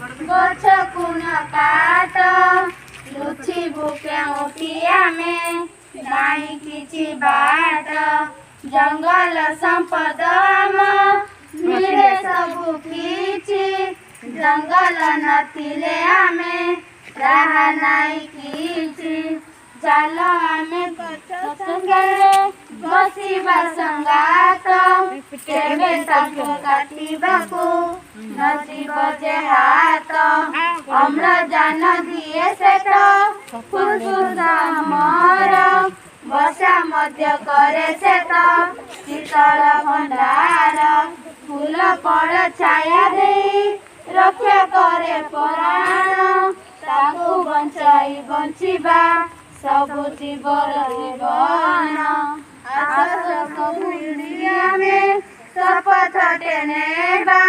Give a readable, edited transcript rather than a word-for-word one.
गछकु न काट लुचिबु केउठी आमे नाही किछि बाट जंगल संपद मिले सबु किछि जंगल नथिले आमे राह नाही किछि चल आमे गछ संगे बसिबा संगात केबे ताको काटिबाकू नजीब जे हाथ अम्लजान दिए सेठ फुसफुस मोर बसा मध्य करे सेठ शीतल भंडार फूल फल छाया दे रक्षा करे प्राण ताकू बंचाई बंचिबा सबु जीवर जीवन आशा सब में शपथ टेनेबा।